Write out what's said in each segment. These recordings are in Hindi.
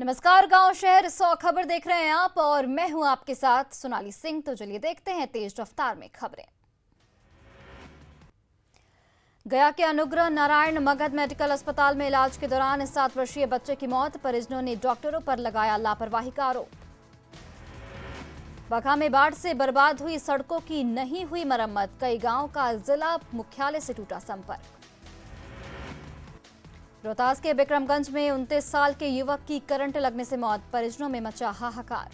नमस्कार, गांव शहर 100 खबर देख रहे हैं आप और मैं हूं आपके साथ सोनाली सिंह। तो चलिए देखते हैं तेज रफ्तार में खबरें। गया के अनुग्रह नारायण मगध मेडिकल अस्पताल में इलाज के दौरान 7 वर्षीय बच्चे की मौत, परिजनों ने डॉक्टरों पर लगाया लापरवाही का आरोप। बघा में बाढ़ से बर्बाद हुई सड़कों की नहीं हुई मरम्मत, कई गांव का जिला मुख्यालय से टूटा संपर्क। रोहतास के बिक्रमगंज में 29 साल के युवक की करंट लगने से मौत, परिजनों में मचा हाहाकार।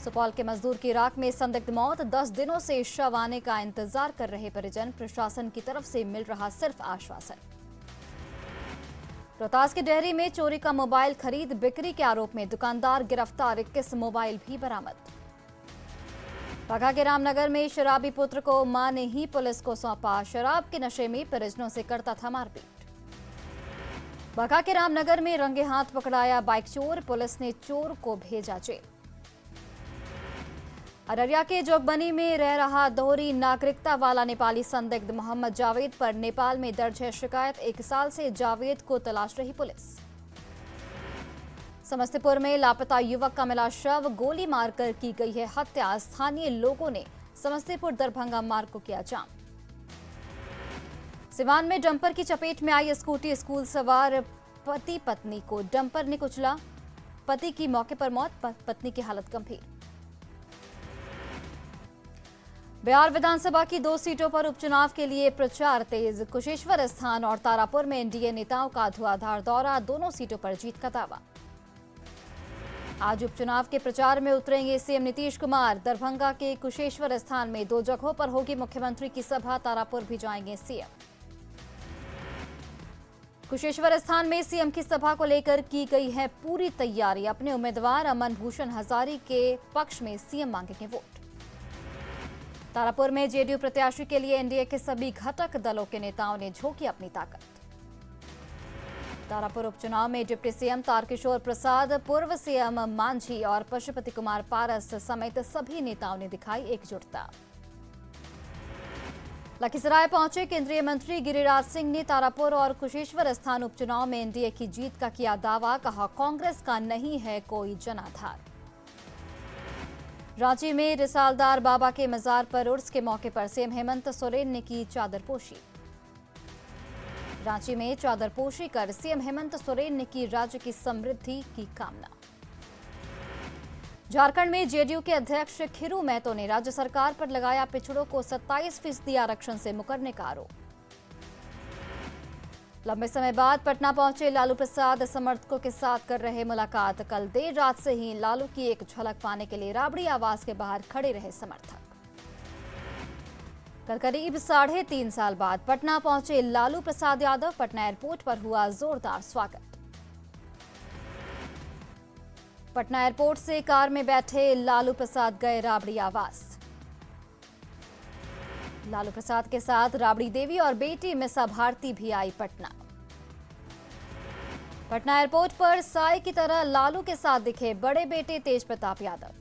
सुपौल के मजदूर की राख में संदिग्ध मौत, 10 दिनों से शव आने का इंतजार कर रहे परिजन, प्रशासन की तरफ से मिल रहा सिर्फ आश्वासन। रोहतास के डेहरी में चोरी का मोबाइल खरीद बिक्री के आरोप में दुकानदार गिरफ्तार, 21 मोबाइल भी बरामद। बघा के रामनगर में शराबी पुत्र को मां ने ही पुलिस को सौंपा, शराब के नशे में परिजनों से करता था मारपीट। बघा के रामनगर में रंगे हाथ पकड़ाया बाइक चोर, पुलिस ने चोर को भेजा जेल। अररिया के जोगबनी में रह रहा दोहरी नागरिकता वाला नेपाली संदिग्ध मोहम्मद जावेद पर नेपाल में दर्ज है शिकायत, 1 साल से जावेद को तलाश रही पुलिस। समस्तीपुर में लापता युवक का मिला शव, गोली मारकर की गई है हत्या, स्थानीय लोगों ने समस्तीपुर दरभंगा मार्ग को किया जाम। सिवान में डंपर की चपेट में आई स्कूटी, स्कूल सवार पति पत्नी को डंपर ने कुचला, पति की मौके पर मौत, पत्नी की हालत गंभीर। बिहार विधानसभा की 2 सीटों पर उपचुनाव के लिए प्रचार तेज, कुशेश्वर स्थान और तारापुर में एनडीए नेताओं का धुआंधार दौरा, दोनों सीटों पर जीत का दावा। आज उपचुनाव के प्रचार में उतरेंगे सीएम नीतीश कुमार, दरभंगा के कुशेश्वर स्थान में 2 जगहों पर होगी मुख्यमंत्री की सभा, तारापुर भी जाएंगे सीएम। कुशेश्वर स्थान में सीएम की सभा को लेकर की गई है पूरी तैयारी, अपने उम्मीदवार अमन भूषण हजारी के पक्ष में सीएम मांगेंगे वोट। तारापुर में जेडीयू प्रत्याशी के लिए एनडीए के सभी घटक दलों के नेताओं ने झोंकी अपनी ताकत। तारापुर उपचुनाव में डिप्टी सीएम तारकिशोर प्रसाद, पूर्व सीएम मांझी और पशुपति कुमार पारस समेत सभी नेताओं ने दिखाई एकजुटता। लखीसराय पहुंचे केंद्रीय मंत्री गिरिराज सिंह ने तारापुर और कुशेश्वर स्थान उपचुनाव में एनडीए की जीत का किया दावा, कहा कांग्रेस का नहीं है कोई जनाधार। रांची में रिसालदार बाबा के मजार पर उर्स के मौके पर सीएम हेमंत सोरेन ने की चादरपोशी। रांची में चादरपोशी कर सीएम हेमंत सोरेन ने की राज्य की समृद्धि की कामना। झारखंड में जेडीयू के अध्यक्ष खिरू महतो ने राज्य सरकार पर लगाया पिछड़ों को 27% आरक्षण से मुकरने का आरोप। लंबे समय बाद पटना पहुंचे लालू प्रसाद, समर्थकों के साथ कर रहे मुलाकात, कल देर रात से ही लालू की एक झलक पाने के लिए राबड़ी आवास के बाहर खड़े रहे समर्थक। कल करीब 3.5 साल बाद पटना पहुंचे लालू प्रसाद यादव, पटना एयरपोर्ट पर हुआ जोरदार स्वागत। पटना एयरपोर्ट से कार में बैठे लालू प्रसाद गए राबड़ी आवास। लालू प्रसाद के साथ राबड़ी देवी और बेटी मिसा भारती भी आई पटना। पटना एयरपोर्ट पर साए की तरह लालू के साथ दिखे बड़े बेटे तेज प्रताप यादव।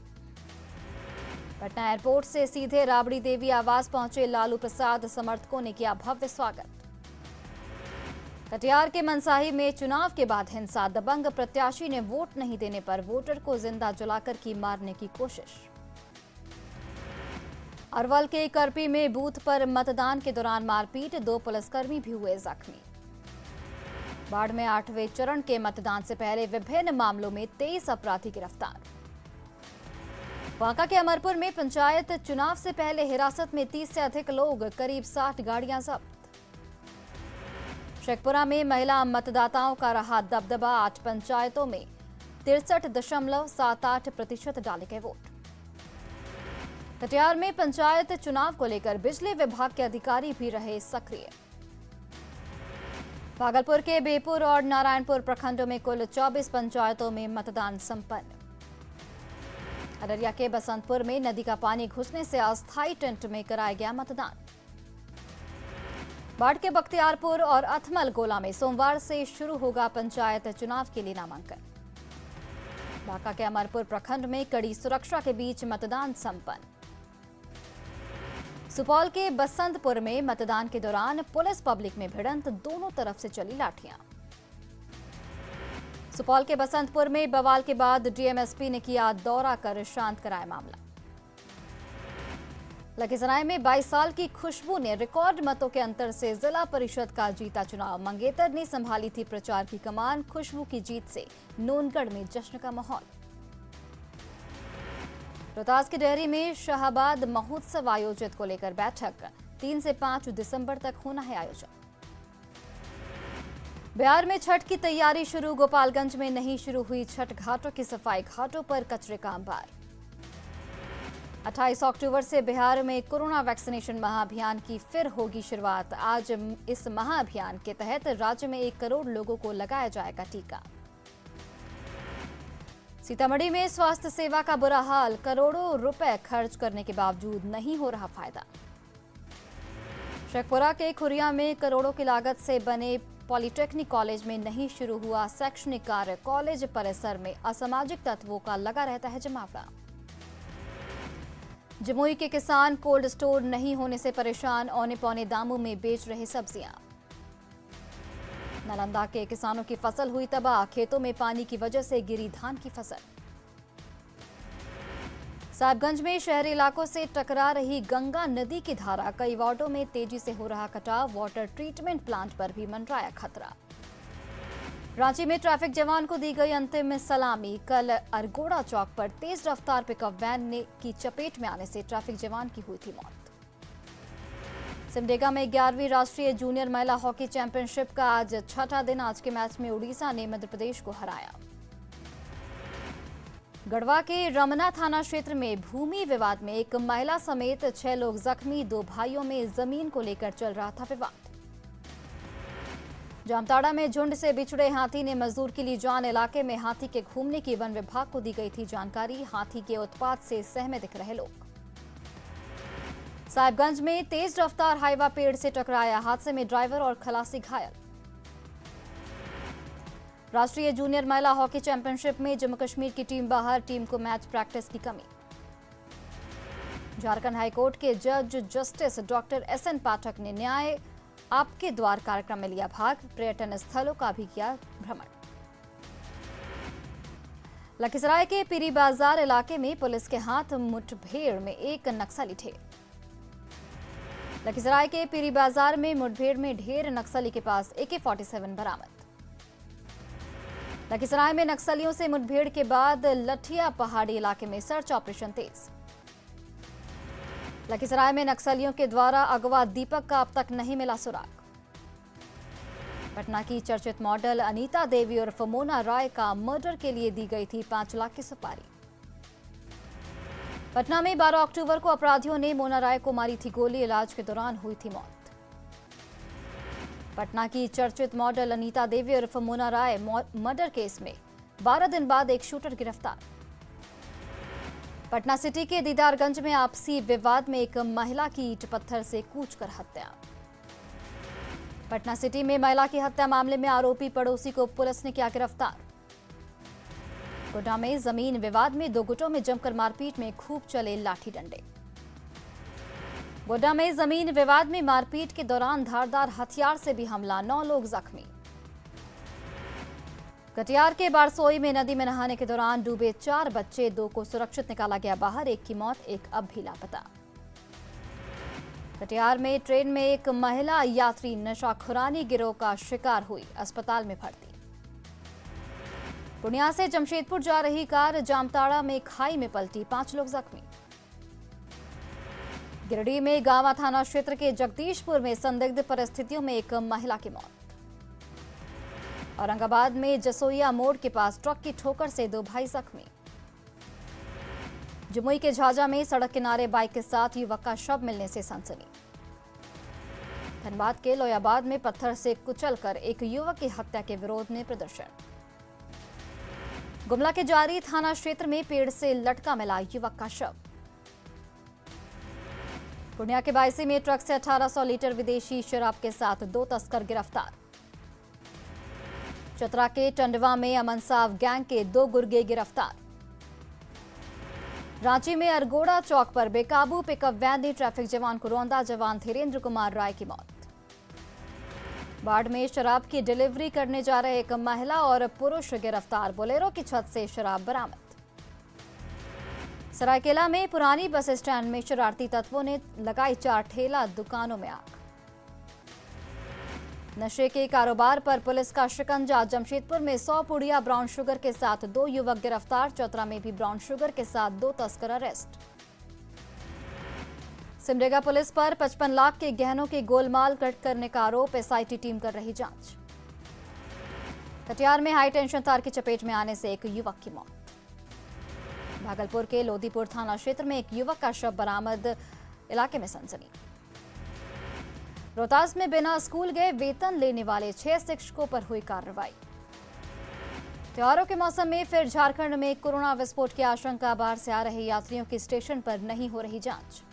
पटना एयरपोर्ट से सीधे राबड़ी देवी आवास पहुंचे लालू प्रसाद, समर्थकों ने किया भव्य स्वागत। कटिहार के मनसाही में चुनाव के बाद हिंसा, दबंग प्रत्याशी ने वोट नहीं देने पर वोटर को जिंदा जलाकर की मारने की कोशिश। अरवल के करपी में बूथ पर मतदान के दौरान मारपीट, 2 पुलिसकर्मी भी हुए जख्मी। बाढ़ में 8वें चरण के मतदान से पहले विभिन्न मामलों में 23 अपराधी गिरफ्तार। बांका के अमरपुर में पंचायत चुनाव से पहले हिरासत में 30 से अधिक लोग, करीब 60 गाड़ियां जब्त। शेखपुरा में महिला मतदाताओं का रहा दबदबा, 8 पंचायतों में 63.78% डाले गए वोट। कटिहार में पंचायत चुनाव को लेकर बिजली विभाग के अधिकारी भी रहे सक्रिय। भागलपुर के बेपुर और नारायणपुर प्रखंडों में कुल 24 पंचायतों में मतदान संपन्न। अररिया के बसंतपुर में नदी का पानी घुसने से अस्थायी टेंट में कराया गया मतदान। बाढ़ के बख्तियारपुर और अथमल गोला में सोमवार से शुरू होगा पंचायत चुनाव के लिए नामांकन। बांका के अमरपुर प्रखंड में कड़ी सुरक्षा के बीच मतदान संपन्न। सुपौल के बसंतपुर में मतदान के दौरान पुलिस पब्लिक में भिड़ंत, दोनों तरफ से चली लाठियां। सुपौल के बसंतपुर में बवाल के बाद डीएमएसपी ने किया दौरा कर शांत कराया मामला। लखीसराय में 22 साल की खुशबू ने रिकॉर्ड मतों के अंतर से जिला परिषद का जीता चुनाव। मंगेतर ने संभाली थी प्रचार की कमान। खुशबू की जीत से नूनगढ़ में जश्न का माहौल। रोहतास की डेहरी में शाहबाद महोत्सव आयोजित को लेकर बैठक। 3 से 5 दिसंबर तक होना है आयोजन। बिहार में छठ की तैयारी शुरू। गोपालगंज में नहीं शुरू हुई छठ घाटों की सफाई। घाटों पर कचरे का अंबार। 28 अक्टूबर से बिहार में कोरोना वैक्सीनेशन महाअभियान की फिर होगी शुरुआत। आज इस महाअभियान के तहत राज्य में 1 करोड़ लोगों को लगाया जाएगा टीका। सीतामढ़ी में स्वास्थ्य सेवा का बुरा हाल। करोड़ों रुपए खर्च करने के बावजूद नहीं हो रहा फायदा। शेखपुरा के खुरिया में करोड़ों की लागत से बने पॉलिटेक्निक कॉलेज में नहीं शुरू हुआ शैक्षणिक कार्य। कॉलेज परिसर में असामाजिक तत्वों का लगा रहता है जमावड़ा। जमुई के किसान कोल्ड स्टोर नहीं होने से परेशान। औने पौने दामों में बेच रहे सब्जियां। नालंदा के किसानों की फसल हुई तबाह। खेतों में पानी की वजह से गिरी धान की फसल। साहिबगंज में शहरी इलाकों से टकरा रही गंगा नदी की धारा। कई वार्डों में तेजी से हो रहा कटाव। वाटर ट्रीटमेंट प्लांट पर भी मंडराया खतरा। रांची में ट्रैफिक जवान को दी गई अंतिम सलामी। कल अरगोड़ा चौक पर तेज रफ्तार पिकअप वैन की चपेट में आने से ट्रैफिक जवान की हुई थी मौत। सिमडेगा में 11वीं राष्ट्रीय जूनियर महिला हॉकी चैंपियनशिप का आज छठा दिन। आज के मैच में उड़ीसा ने मध्य प्रदेश को हराया। गढ़वा के रमना थाना क्षेत्र में भूमि विवाद में एक महिला समेत 6 लोग जख्मी। 2 भाइयों में जमीन को लेकर चल रहा था विवाद। जामताड़ा में झुंड से बिछड़े हाथी ने मजदूर की ली जान। इलाके में हाथी के घूमने की वन विभाग को दी गई थी जानकारी। हाथी के उत्पात से सहमे दिख रहे लोग। साहिबगंज में तेज रफ्तार हाईवा पेड़ से टकराया। हादसे में ड्राइवर और खलासी घायल। राष्ट्रीय जूनियर महिला हॉकी चैंपियनशिप में जम्मू कश्मीर की टीम बाहर। टीम को मैच प्रैक्टिस की कमी। झारखंड हाईकोर्ट के जज जस्टिस डॉक्टर SN पाठक ने न्याय आपके द्वार कार्यक्रम में लिया भाग। पर्यटन स्थलों का भी किया भ्रमण। लखीसराय के पीरी बाजार इलाके में पुलिस के हाथ मुठभेड़ में एक नक्सली ढेर। लखीसराय के पीरी बाजार में मुठभेड़ में ढेर नक्सली के पास AK-47 बरामद। लखीसराय में नक्सलियों से मुठभेड़ के बाद लठिया पहाड़ी इलाके में सर्च ऑपरेशन तेज। लखीसराय में नक्सलियों के द्वारा अगवा दीपक का अब तक नहीं मिला सुराग। पटना की चर्चित मॉडल अनीता देवी और मोना राय का मर्डर के लिए दी गई थी 5 लाख की सुपारी। पटना में 12 अक्टूबर को अपराधियों ने मोना राय को मारी थी गोली। इलाज के दौरान हुई थी मौत। पटना की चर्चित मॉडल अनीता देवी और मोना राय मर्डर केस में 12 दिन बाद एक शूटर गिरफ्तार। पटना सिटी के दीदारगंज में आपसी विवाद में एक महिला की ईंट पत्थर से कूचकर हत्या। पटना सिटी में महिला की हत्या मामले में आरोपी पड़ोसी को पुलिस ने किया गिरफ्तार। गोड्डा में जमीन विवाद में 2 गुटों में जमकर मारपीट में खूब चले लाठी डंडे। गोड्डा में जमीन विवाद में मारपीट के दौरान धारदार हथियार से भी हमला। 9 लोग जख्मी। कटिहार के बारसोई में नदी में नहाने के दौरान डूबे 4 बच्चे। 2 को सुरक्षित निकाला गया बाहर। 1 की मौत, 1 अब भी लापता। कटिहार में ट्रेन में एक महिला यात्री नशाखुरानी गिरोह का शिकार हुई। अस्पताल में भर्ती। पूर्णिया से जमशेदपुर जा रही कार जामताड़ा में खाई में पलटी। 5 लोग जख्मी। गिरिडीह में गावा थाना क्षेत्र के जगदीशपुर में संदिग्ध परिस्थितियों में एक महिला की मौत। औरंगाबाद में जसोइया मोड़ के पास ट्रक की ठोकर से 2 भाई जख्मी। जमुई के झाझा में सड़क किनारे बाइक के साथ युवक का शव मिलने से सनसनी। धनबाद के लोयाबाद में पत्थर से कुचलकर एक युवक की हत्या के विरोध में प्रदर्शन। गुमला के जारी थाना क्षेत्र में पेड़ से लटका मिला युवक का शव। पूर्णिया के बायसी में ट्रक से 1800 लीटर विदेशी शराब के साथ 2 तस्कर गिरफ्तार। चतरा के टंडवा में अमनसाव गैंग के 2 गुर्गे गिरफ्तार। रांची में अरगोड़ा चौक पर बेकाबू पिकअप वैन ने ट्रैफिक जवान को रौंदा। जवान धीरेन्द्र कुमार राय की मौत। बाढ़ में शराब की डिलीवरी करने जा रहे एक महिला और पुरुष गिरफ्तार, बोलेरो की छत से शराब बरामद। सरायकेला में पुरानी बस स्टैंड में शरारती तत्वों ने लगाई 4 ठेला दुकानों में आग। नशे के कारोबार पर पुलिस का शिकंजा, जमशेदपुर में 100 पुड़िया ब्राउन शुगर के साथ 2 युवक गिरफ्तार, चतरा में भी ब्राउन शुगर के साथ 2 तस्कर अरेस्ट। सिमडेगा पुलिस पर 55 लाख के गहनों के गोलमाल कट करने का आरोप, एसआईटी टीम कर रही जांच। कटिहार में हाई टेंशन तार की चपेट में आने से एक युवक की मौत। भागलपुर के लोदीपुर थाना क्षेत्र में एक युवक का शव बरामद, इलाके में सनसनी। रोहतास में बिना स्कूल गए वेतन लेने वाले 6 शिक्षकों पर हुई कार्रवाई। त्योहारों के मौसम में फिर झारखंड में कोरोना विस्फोट की आशंका, बाहर से आ रहे यात्रियों की स्टेशन पर नहीं हो रही जांच।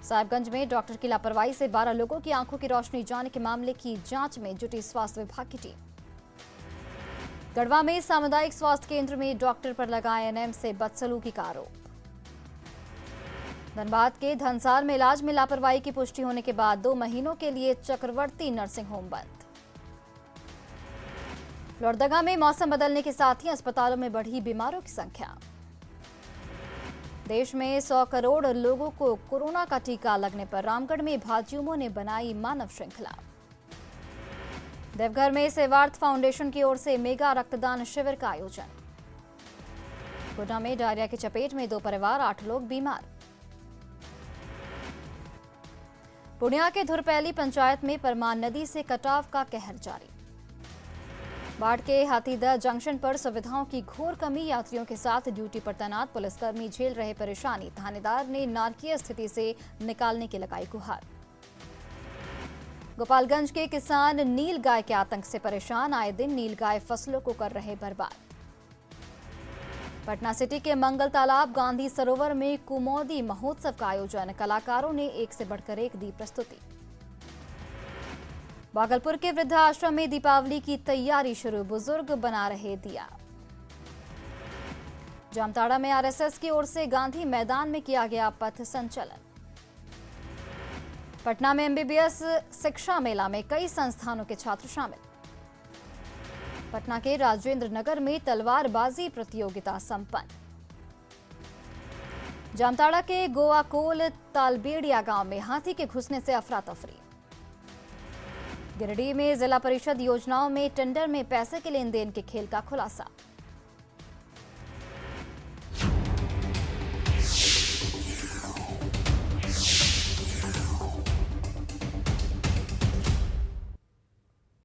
साहिबगंज में डॉक्टर की लापरवाही से 12 लोगों की आंखों की रोशनी जाने के मामले की जांच में जुटी स्वास्थ्य विभाग की टीम। गढ़वा में सामुदायिक स्वास्थ्य केंद्र में डॉक्टर पर लगा एएनएम से बदसलूकी का आरोप। धनबाद के धनसार में इलाज में लापरवाही की पुष्टि होने के बाद 2 महीनों के लिए चक्रवर्ती नर्सिंग होम बंद। लोहरदगा में मौसम बदलने के साथ ही अस्पतालों में बढ़ी बीमारों की संख्या। देश में 100 करोड़ लोगों को कोरोना का टीका लगने पर रामगढ़ में भाजयुमों ने बनाई मानव श्रृंखला। देवघर में सेवार्थ फाउंडेशन की ओर से मेगा रक्तदान शिविर का आयोजन। गुना में डायरिया की चपेट में 2 परिवार, 8 लोग बीमार। पूर्णिया के धुरपैली पंचायत में परमान नदी से कटाव का कहर जारी। बाढ़ के हाथीदह जंक्शन पर सुविधाओं की घोर कमी, यात्रियों के साथ ड्यूटी पर तैनात पुलिसकर्मी झेल रहे परेशानी। थानेदार ने नारकीय स्थिति से निकालने की लगाई गुहार। गोपालगंज के किसान नील गाय के आतंक से परेशान, आए दिन नील गाय फसलों को कर रहे बर्बाद। पटना सिटी के मंगल तालाब गांधी सरोवर में कुमोदी महोत्सव का आयोजन, कलाकारों ने एक से बढ़कर एक दी प्रस्तुति। भागलपुर के वृद्धाश्रम में दीपावली की तैयारी शुरू, बुजुर्ग बना रहे दिया। जामताड़ा में आरएसएस की ओर से गांधी मैदान में किया गया पथ संचलन। पटना में एमबीबीएस शिक्षा मेला में कई संस्थानों के छात्र शामिल। पटना के राजेंद्र नगर में तलवारबाजी प्रतियोगिता संपन्न। जामताड़ा के गोवाकोल तालबेड़िया गांव में हाथी के घुसने से अफरा तफरी। गिरिडीह में जिला परिषद योजनाओं में टेंडर में पैसे के लेन देन के खेल का खुलासा।